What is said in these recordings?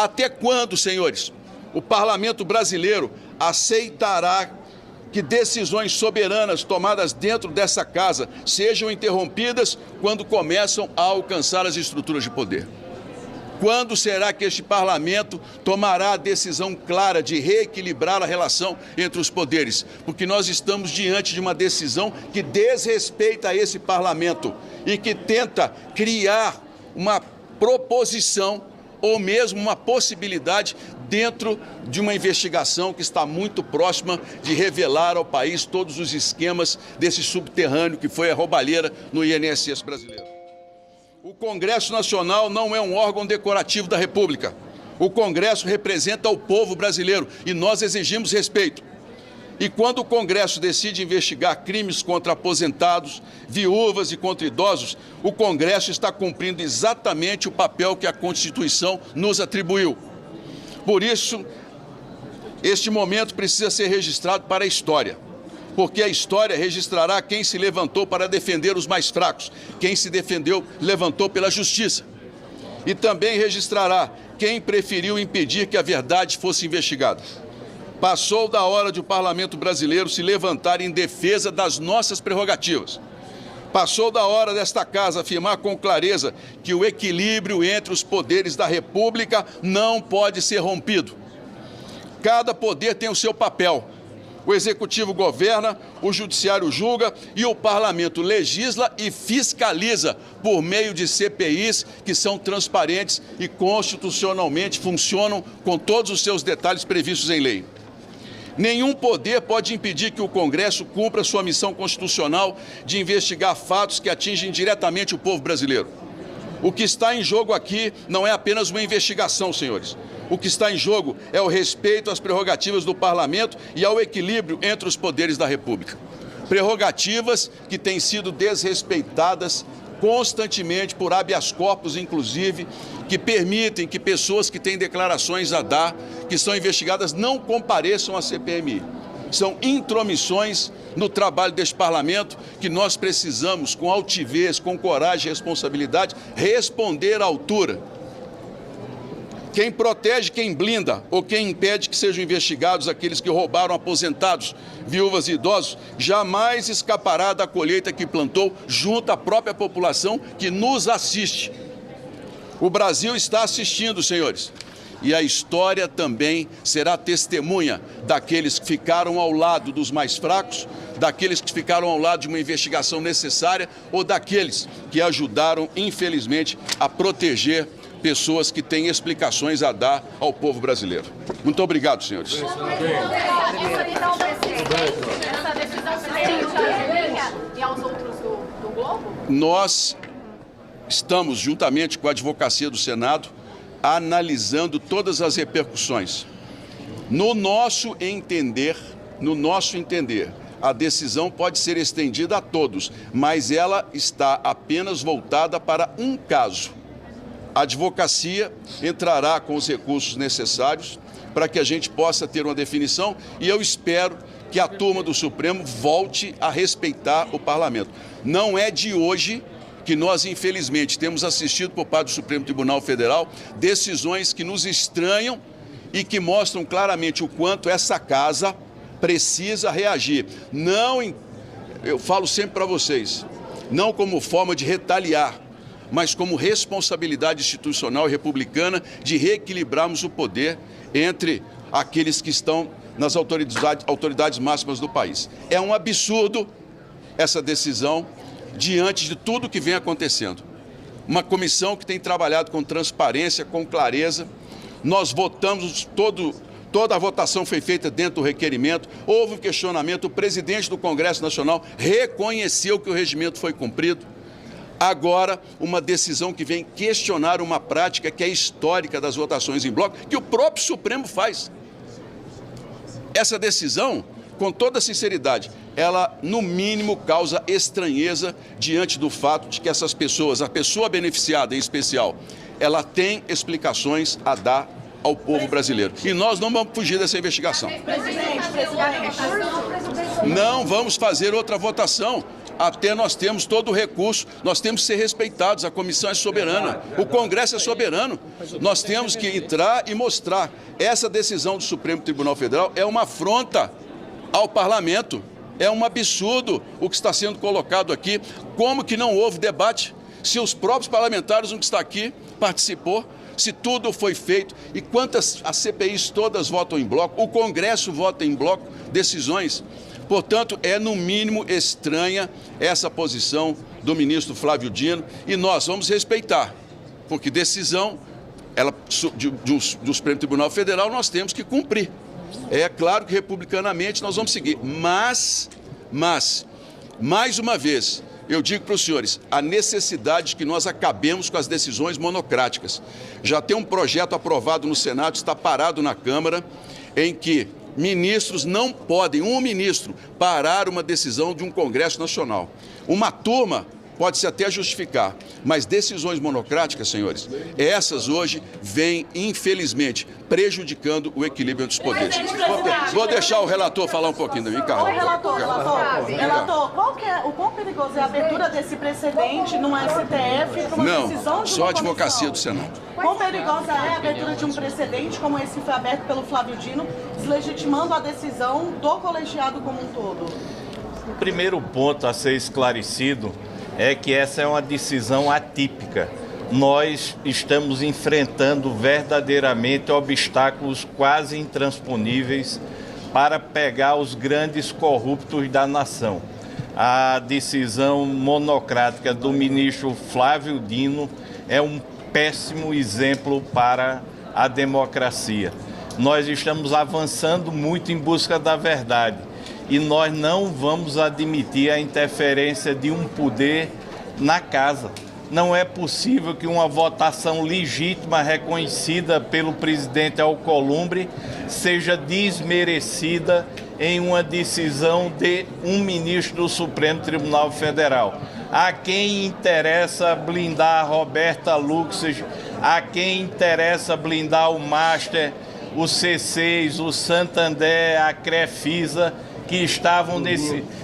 Até quando, senhores, o parlamento brasileiro aceitará que decisões soberanas tomadas dentro dessa casa sejam interrompidas quando começam a alcançar as estruturas de poder? Quando será que este parlamento tomará a decisão clara de reequilibrar a relação entre os poderes? Porque nós estamos diante de uma decisão que desrespeita esse parlamento e que tenta criar uma proposição ou mesmo uma possibilidade dentro de uma investigação que está muito próxima de revelar ao país todos os esquemas desse subterrâneo que foi a roubalheira no INSS brasileiro. O Congresso Nacional não é um órgão decorativo da República. O Congresso representa o povo brasileiro e nós exigimos respeito. E quando o Congresso decide investigar crimes contra aposentados, viúvas e contra idosos, o Congresso está cumprindo exatamente o papel que a Constituição nos atribuiu. Por isso, este momento precisa ser registrado para a história, porque a história registrará quem se levantou para defender os mais fracos, quem se levantou pela justiça. E também registrará quem preferiu impedir que a verdade fosse investigada. Passou da hora de o parlamento brasileiro se levantar em defesa das nossas prerrogativas. Passou da hora desta casa afirmar com clareza que o equilíbrio entre os poderes da República não pode ser rompido. Cada poder tem o seu papel. O Executivo governa, o Judiciário julga e o Parlamento legisla e fiscaliza por meio de CPIs que são transparentes e constitucionalmente funcionam com todos os seus detalhes previstos em lei. Nenhum poder pode impedir que o Congresso cumpra sua missão constitucional de investigar fatos que atingem diretamente o povo brasileiro. O que está em jogo aqui não é apenas uma investigação, senhores. O que está em jogo é o respeito às prerrogativas do parlamento e ao equilíbrio entre os poderes da República. Prerrogativas que têm sido desrespeitadas constantemente por habeas corpus, inclusive, que permitem que pessoas que têm declarações a dar, que são investigadas, não compareçam à CPMI. São intromissões no trabalho deste parlamento que nós precisamos, com altivez, com coragem e responsabilidade, responder à altura. Quem protege, quem blinda ou quem impede que sejam investigados aqueles que roubaram aposentados, viúvas e idosos, jamais escapará da colheita que plantou junto à própria população que nos assiste. O Brasil está assistindo, senhores, e a história também será testemunha daqueles que ficaram ao lado dos mais fracos, daqueles que ficaram ao lado de uma investigação necessária ou daqueles que ajudaram, infelizmente, a proteger pessoas que têm explicações a dar ao povo brasileiro. Muito obrigado, senhores. Nós estamos, juntamente com a Advocacia do Senado, analisando todas as repercussões. No nosso entender, a decisão pode ser estendida a todos, mas ela está apenas voltada para um caso. A advocacia entrará com os recursos necessários para que a gente possa ter uma definição e eu espero que a turma do Supremo volte a respeitar o parlamento. Não é de hoje que nós, infelizmente, temos assistido por parte do Supremo Tribunal Federal decisões que nos estranham e que mostram claramente o quanto essa casa precisa reagir. Eu falo sempre para vocês, não como forma de retaliar, mas como responsabilidade institucional e republicana de reequilibrarmos o poder entre aqueles que estão nas autoridades máximas do país. É um absurdo essa decisão diante de tudo que vem acontecendo. Uma comissão que tem trabalhado com transparência, com clareza. Nós votamos, toda a votação foi feita dentro do requerimento, houve um questionamento, o presidente do Congresso Nacional reconheceu que o regimento foi cumprido. Agora, uma decisão que vem questionar uma prática que é histórica das votações em bloco, que o próprio Supremo faz. Essa decisão, com toda sinceridade, ela, no mínimo, causa estranheza diante do fato de que essas pessoas, a pessoa beneficiada em especial, ela tem explicações a dar ao povo brasileiro. E nós não vamos fugir dessa investigação. Não vamos fazer outra votação. até nós temos todo o recurso, nós temos que ser respeitados, a comissão é soberana, o Congresso é soberano. Nós temos que entrar e mostrar. Essa decisão do Supremo Tribunal Federal é uma afronta ao parlamento, é um absurdo o que está sendo colocado aqui. Como que não houve debate? Se os próprios parlamentares, um que está aqui, participou, se tudo foi feito, e quantas as CPIs todas votam em bloco, o Congresso vota em bloco decisões. Portanto, é no mínimo estranha essa posição do ministro Flávio Dino, e nós vamos respeitar, porque decisão do Supremo Tribunal Federal nós temos que cumprir. É claro que republicanamente nós vamos seguir, mas mais uma vez, eu digo para os senhores, a necessidade de que nós acabemos com as decisões monocráticas. Já tem um projeto aprovado no Senado, está parado na Câmara, em que ministros não podem, um ministro, parar uma decisão de um Congresso Nacional. Uma turma pode-se até justificar, mas decisões monocráticas, senhores, essas hoje vêm, infelizmente, prejudicando o equilíbrio entre os poderes. Vou deixar o relator falar um pouquinho. Relator, o quão perigoso é a abertura desse precedente no STF para uma decisão de só a advocacia do Senado. Quão perigosa é a abertura de um precedente como esse foi aberto pelo Flávio Dino, deslegitimando a decisão do colegiado como um todo? O primeiro ponto a ser esclarecido é que essa é uma decisão atípica. Nós estamos enfrentando verdadeiramente obstáculos quase intransponíveis para pegar os grandes corruptos da nação. A decisão monocrática do ministro Flávio Dino é um péssimo exemplo para a democracia. Nós estamos avançando muito em busca da verdade. E nós não vamos admitir a interferência de um poder na casa. Não é possível que uma votação legítima reconhecida pelo presidente Alcolumbre seja desmerecida em uma decisão de um ministro do Supremo Tribunal Federal. A quem interessa blindar a Roberta Luxemburgo, a quem interessa blindar o Master, o C6, o Santander, a Crefisa, que estavam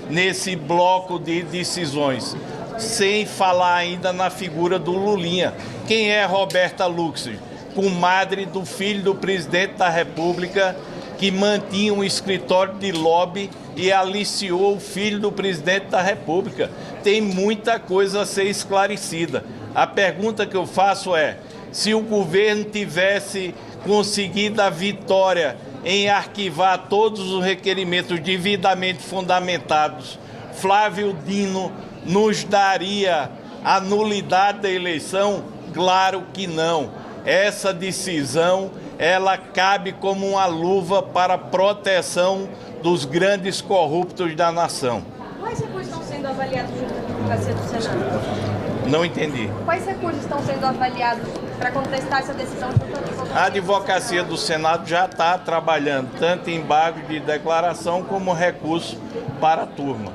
nesse bloco de decisões, sem falar ainda na figura do Lulinha. Quem é Roberta Luxemburgo? Comadre do filho do presidente da República, que mantinha um escritório de lobby e aliciou o filho do presidente da República. Tem muita coisa a ser esclarecida. A pergunta que eu faço é, se o governo tivesse conseguido a vitória em arquivar todos os requerimentos devidamente fundamentados, Flávio Dino nos daria a nulidade da eleição? Claro que não. Essa decisão, ela cabe como uma luva para a proteção dos grandes corruptos da nação. Quais recursos estão sendo avaliados junto com a advocacia do Senado? Não entendi. Quais recursos estão sendo avaliados para contestar essa decisão junto à advocacia? A advocacia do Senado já está trabalhando tanto em embargo de declaração como recurso para a turma.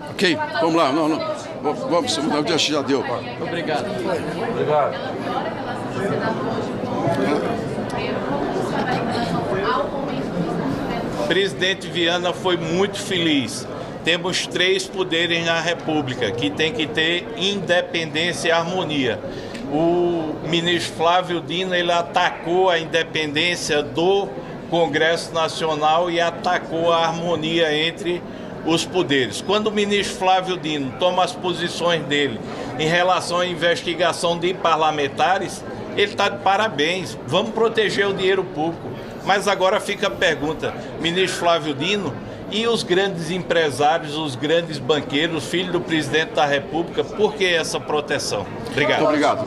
Ok, vamos lá. Vamos, já deu. Obrigado. Presidente Viana foi muito feliz. Temos 3 poderes na República que tem que ter independência e harmonia. O ministro Flávio Dino, ele atacou a independência do Congresso Nacional e atacou a harmonia entre os poderes. Quando o ministro Flávio Dino toma as posições dele em relação à investigação de parlamentares, ele está de parabéns. Vamos proteger o dinheiro público. Mas agora fica a pergunta, ministro Flávio Dino, e os grandes empresários, os grandes banqueiros, filho do presidente da República, por que essa proteção? Obrigado. Muito obrigado.